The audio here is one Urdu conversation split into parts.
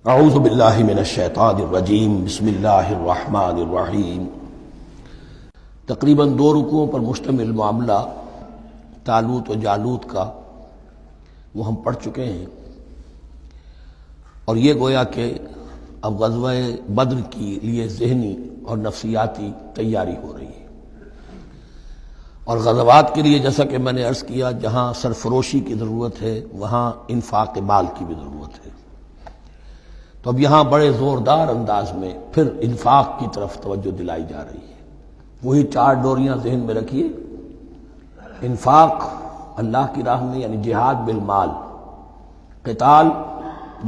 اعوذ باللہ من الشیطان الرجیم بسم اللہ الرحمن الرحیم۔ تقریباً 2 رکوعوں پر مشتمل معاملہ طالوت و جالوت کا وہ ہم پڑھ چکے ہیں، اور یہ گویا کہ اب غزوہ بدر کے لیے ذہنی اور نفسیاتی تیاری ہو رہی ہے، اور غزوات کے لیے جیسا کہ میں نے عرض کیا جہاں سرفروشی کی ضرورت ہے وہاں انفاق مال کی بھی ضرورت ہے، تو اب یہاں بڑے زوردار انداز میں پھر انفاق کی طرف توجہ دلائی جا رہی ہے۔ وہی 4 ڈوریاں ذہن میں رکھیے، انفاق اللہ کی راہ میں یعنی جہاد بالمال، قتال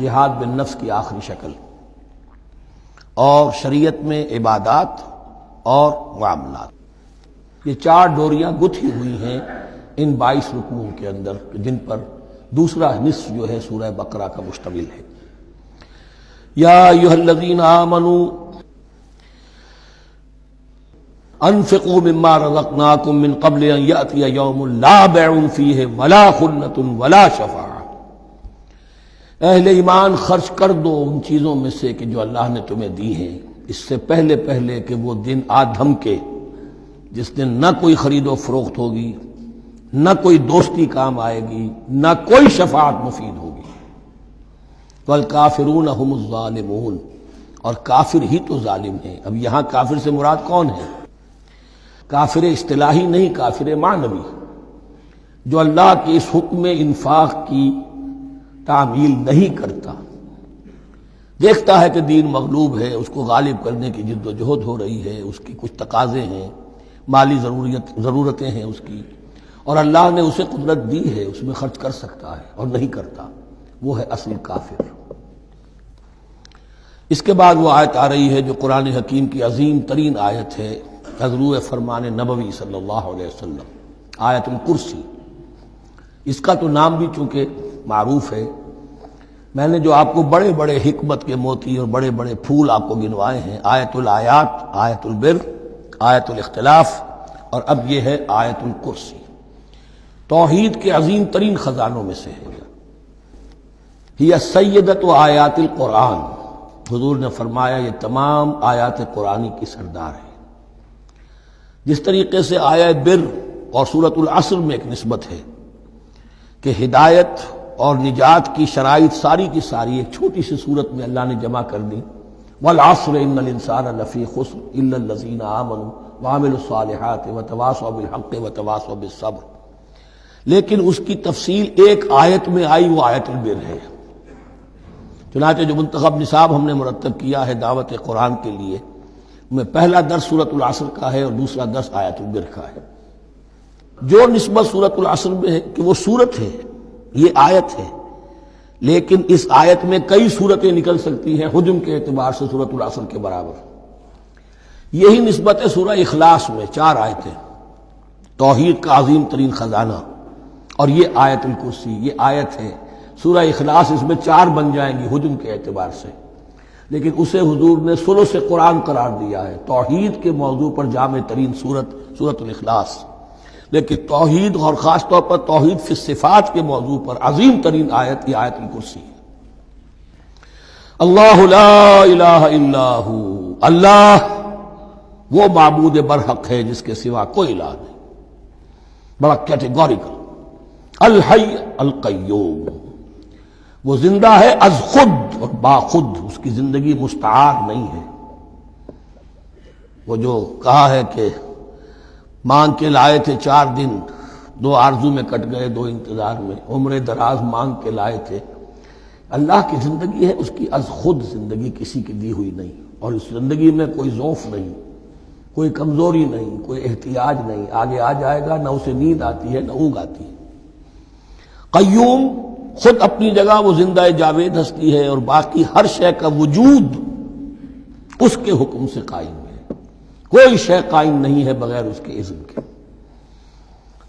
جہاد بالنفس کی آخری شکل، اور شریعت میں عبادات اور معاملات، یہ 4 ڈوریاں گتھی ہوئی ہیں ان 22 رکوعوں کے اندر، جن پر دوسرا نصف جو ہے سورہ بقرہ کا مشتمل ہے۔ یا ایھا الذین آمنوا انفقوا مما رزقناکم من قبل ان یأتی یوم لا بیع فیہ ولا خلۃ ولا شفاعۃ، اہل ایمان خرچ کر دو ان چیزوں میں سے کہ جو اللہ نے تمہیں دی ہیں، اس سے پہلے کہ وہ دن آ دھمکے جس دن نہ کوئی خرید و فروخت ہوگی، نہ کوئی دوستی کام آئے گی، نہ کوئی شفاعت مفید ہوگی۔ والکافرون هم الظالمون، اور کافر ہی تو ظالم ہیں۔ اب یہاں کافر سے مراد کون ہے؟ کافر اصطلاحی نہیں، کافر معنوی، جو اللہ کے اس حکم انفاق کی تعمیل نہیں کرتا، دیکھتا ہے کہ دین مغلوب ہے، اس کو غالب کرنے کی جد و جہد ہو رہی ہے، اس کی کچھ تقاضے ہیں، مالی ضرورتیں ہیں اس کی، اور اللہ نے اسے قدرت دی ہے، اس میں خرچ کر سکتا ہے اور نہیں کرتا، وہ ہے اصل کافر۔ اس کے بعد وہ آیت آ رہی ہے جو قرآن حکیم کی عظیم ترین آیت ہے، حضور فرمان نبوی صلی اللہ علیہ وسلم، آیت الکرسی۔ اس کا تو نام بھی چونکہ معروف ہے، میں نے جو آپ کو بڑے بڑے حکمت کے موتی اور بڑے بڑے پھول آپ کو گنوائے ہیں، آیت الآیات، آیت البر، آیت الاختلاف، اور اب یہ ہے آیت الکرسی، توحید کے عظیم ترین خزانوں میں سے ہے۔ ہی سیدۃ آیات القرآن، حضور نے فرمایا یہ تمام آیات قرآنی کی سردار ہے۔ جس طریقے سے آیہ بر اور سورۃ العصر میں ایک نسبت ہے کہ ہدایت اور نجات کی شرائط ساری کی ساری ایک چھوٹی سی صورت میں اللہ نے جمع کر دی، والعصر ان الانسان لفی خسر الا الذین آمنوا وعملوا الصالحات وتواصوا بالحق وتواصوا بالصبر، لیکن اس کی تفصیل ایک آیت میں آئی، وہ آیت البر ہے۔ چنانچہ جو منتخب نصاب ہم نے مرتب کیا ہے دعوت قرآن کے لیے، میں پہلا درس سورۃ العصر کا ہے اور دوسرا درس آیت البر کا ہے۔ جو نسبت سورۃ العصر میں ہے کہ وہ سورت ہے، یہ آیت ہے، لیکن اس آیت میں کئی سورتیں نکل سکتی ہیں حجم کے اعتبار سے سورۃ العصر کے برابر۔ یہی نسبت ہے سورہ اخلاص میں، 4 آیتیں، توحید کا عظیم ترین خزانہ، اور یہ آیت الکرسی، یہ آیت ہے سورہ اخلاص، اس میں 4 بن جائیں گی حجم کے اعتبار سے، لیکن اسے حضور نے ثلث قرآن قرار دیا ہے، توحید کے موضوع پر جامع ترین سورۃ الاخلاص، لیکن توحید اور خاص طور پر توحید فی الصفات کے موضوع پر عظیم ترین آیت یہ آیت الکرسی ہے۔ اللہ لا الہ الا ہو، اللہ وہ معبود برحق ہے جس کے سوا کوئی الہ نہیں، بڑا کیٹیگوریکل۔ الحی القیوم، وہ زندہ ہے از خود اور با خود، اس کی زندگی مستعار نہیں ہے۔ وہ جو کہا ہے کہ مانگ کے لائے تھے 4 دن، 2 آرزو میں کٹ گئے، 2 انتظار میں، عمر دراز مانگ کے لائے تھے، اللہ کی زندگی ہے اس کی از خود زندگی، کسی کی دی ہوئی نہیں، اور اس زندگی میں کوئی ضعف نہیں، کوئی کمزوری نہیں، کوئی احتیاج نہیں، آگے آ جائے گا، نہ اسے نیند آتی ہے نہ اونگ آتی ہے۔ قیوم، خود اپنی جگہ وہ زندہ جاوید ہستی ہے، اور باقی ہر شے کا وجود اس کے حکم سے قائم ہے، کوئی شے قائم نہیں ہے بغیر اس کے اذن کے۔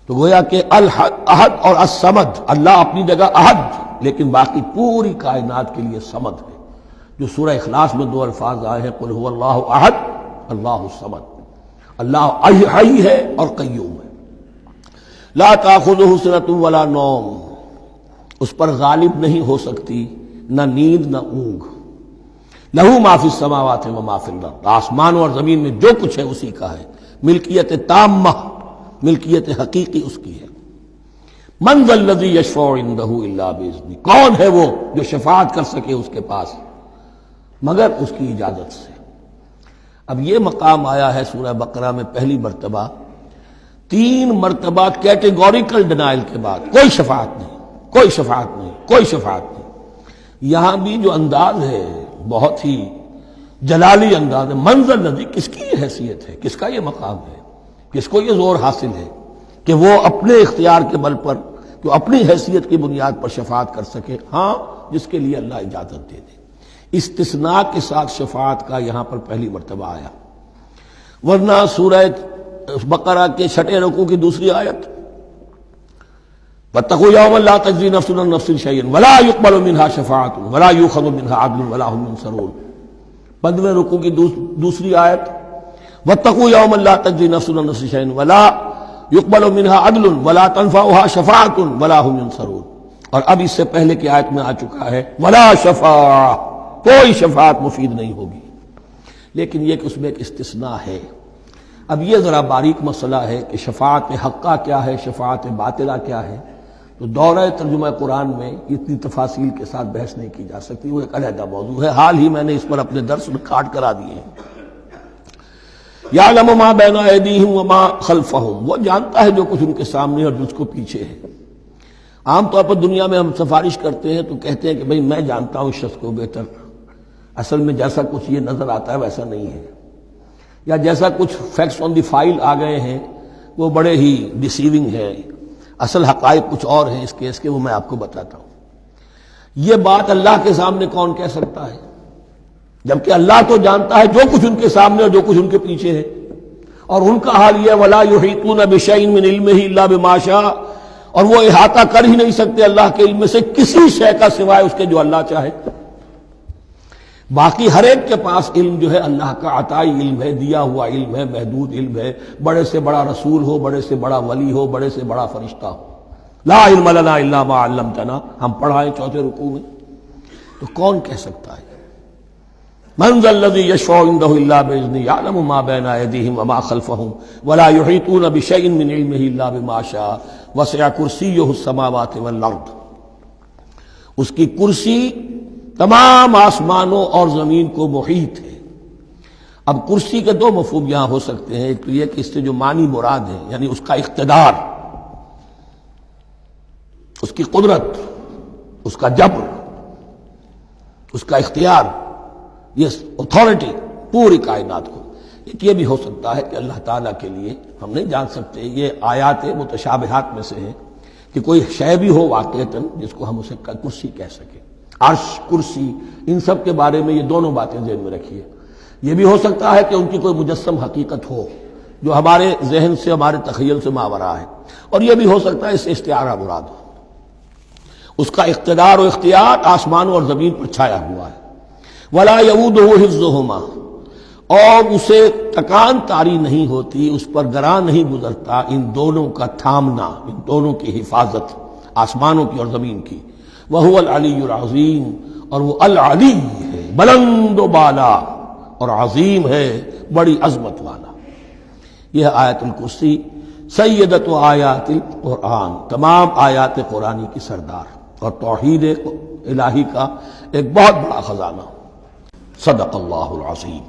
تو گویا کہ احد اور الصمد، اللہ اپنی جگہ احد، لیکن باقی پوری کائنات کے لیے صمد ہے، جو سورہ اخلاص میں 2 الفاظ آئے ہیں، قل هو اللہ احد اللہ الصمد، اللہ حی ہے اور قیوم ہے۔ لا تأخذہ سنۃ ولا نوم، اس پر غالب نہیں ہو سکتی نہ نیند نہ اونگ، لہو ما فی السماوات و ما فی الارض، آسمانوں اور زمین میں جو کچھ ہے اسی کا ہے، ملکیت تامہ، ملکیت حقیقی اس کی ہے۔ من ذا الذی یشفع عندہ الا باذنہ، کون ہے وہ جو شفاعت کر سکے اس کے پاس مگر اس کی اجازت سے۔ اب یہ مقام آیا ہے سورہ بقرہ میں پہلی مرتبہ، 3 مرتبہ کیٹیگوریکل ڈینائل کے بعد، کوئی شفاعت نہیں، کوئی شفاعت نہیں، کوئی شفاعت نہیں۔ یہاں بھی جو انداز ہے بہت ہی جلالی انداز ہے، منزل الذی، کس کی یہ حیثیت ہے، کس کا یہ مقام ہے، کس کو یہ زور حاصل ہے کہ وہ اپنے اختیار کے بل پر، جو اپنی حیثیت کی بنیاد پر شفاعت کر سکے؟ ہاں، جس کے لیے اللہ اجازت دے دے۔ استثناء کے ساتھ شفاعت کا یہاں پر پہلی مرتبہ آیا، ورنہ سورہ بقرہ کے 6 رکوع کی دوسری آیت، وَاتَّقُوا يَوْمًا لَا تَجْزِي نَفْسٌ عَن نَفْسٍ شَيْئًا وَلَا يُقْبَلُ مِنْهَا شَفَاعَةٌ وَلَا يُؤْخَذُ مِنْهَا عَدْلٌ وَلَا هُمْ يُنصَرُونَ۔ 15ویں رکوع کی دوسری آیت، وَاتَّقُوا يَوْمًا لَا تَجْزِي نَفْسٌ عَن نَفْسٍ شَيْئًا وَلَا يُقْبَلُ مِنْهَا عَدْلٌ وَلَا تَنفَعُهَا شَفَاعَةٌ وَلَا هُمْ يُنصَرُونَ۔ اور اب اس سے پہلے کی آیت میں آ چکا ہے وَلَا شَفَاعَةٌ، کوئی شفاعت مفید نہیں ہوگی۔ لیکن یہ کہ اس میں ایک استثناء ہے۔ اب یہ ذرا باریک مسئلہ ہے کہ شفاعت حقہ کیا ہے، شفاعت باطلہ کیا ہے، تو دورہ ترجمہ قرآن میں اتنی تفاصیل کے ساتھ بحث نہیں کی جا سکتی، وہ ایک علیحدہ موضوع ہے۔ حال ہی میں نے اس پر اپنے درس ریکارڈ کرا دیے ہیں۔ یعلم ما بین ایدیہم وما خلفہم، وہ جانتا ہے جو کچھ ان کے سامنے اور جس کو پیچھے ہے۔ عام طور پر دنیا میں ہم سفارش کرتے ہیں تو کہتے ہیں کہ بھئی میں جانتا ہوں اس شخص کو بہتر، اصل میں جیسا کچھ یہ نظر آتا ہے ویسا نہیں ہے، یا جیسا کچھ فیکٹس آن دی فائل آ گئے ہیں وہ بڑے ہی ڈیسیونگ ہے، اصل حقائق کچھ اور ہیں اس کیس کے، وہ میں آپ کو بتاتا ہوں۔ یہ بات اللہ کے سامنے کون کہہ سکتا ہے، جبکہ اللہ تو جانتا ہے جو کچھ ان کے سامنے اور جو کچھ ان کے پیچھے ہے، اور ان کا حال یہ وَلَا يُحِيطُونَ بِشَيْءٍ مِّنْ عِلْمِهِ إِلَّا بِمَا شَاءَ، اور وہ احاطہ کر ہی نہیں سکتے اللہ کے علم سے کسی شے کا سوائے اس کے جو اللہ چاہے۔ باقی ہر ایک کے پاس علم جو ہے اللہ کا عطائی علم ہے، دیا ہوا علم ہے، محدود علم ہے، بڑے سے بڑا رسول ہو، بڑے سے بڑا ولی ہو، بڑے سے بڑا فرشتہ ہو۔ لا علم لنا الا ما علمتنا، ہم پڑھائیں 4 رکوع میں، تو کون کہہ سکتا ہے؟ من ذا الذی یشفع عندہ الا باذنہ یعلم ما بین ایدیہم وما خلفہم ولا یحیطون بشیء من علمہ الا بما شاء وسع کرسیہ السماوات والارض، اس کی کرسی تمام آسمانوں اور زمین کو محیط ہے۔ اب کرسی کے 2 مفہوم یہاں ہو سکتے ہیں، ایک تو یہ کہ اس سے جو معنی مراد ہے یعنی اس کا اقتدار، اس کی قدرت، اس کا جبر، اس کا اختیار، یہ اتھارٹی پوری کائنات کو۔ ایک یہ بھی ہو سکتا ہے کہ اللہ تعالیٰ کے لیے ہم نہیں جان سکتے، یہ آیات متشابہات میں سے ہے کہ کوئی شے بھی ہو واقعتاً جس کو ہم اسے کرسی کہہ سکیں، عرش، کرسی، ان سب کے بارے میں یہ دونوں باتیں ذہن میں رکھیے۔ یہ بھی ہو سکتا ہے کہ ان کی کوئی مجسم حقیقت ہو جو ہمارے ذہن سے، ہمارے تخیل سے ماورا ہے، اور یہ بھی ہو سکتا ہے اس سے استعارہ مراد ہو۔ اس کا اقتدار و اختیار آسمانوں اور زمین پر چھایا ہوا ہے۔ وَلَا يَئُودُهُ حِفْظُهُمَا، اور اسے تکان طاری نہیں ہوتی، اس پر گراں نہیں گزرتا ان دونوں کا تھامنا، ان دونوں کی حفاظت، آسمانوں کی اور زمین کی۔ وَهُوَ الْعَلِيُّ الْعَظِيمُ، اور وہ العلی ہے، بلند و بالا اور عظیم ہے، بڑی عظمت والا۔ یہ آیت الکرسی سیدۃ آیات القرآن، تمام آیات قرآنی کی سردار اور توحید الہی کا ایک بہت بڑا خزانہ۔ صدق اللہ العظیم۔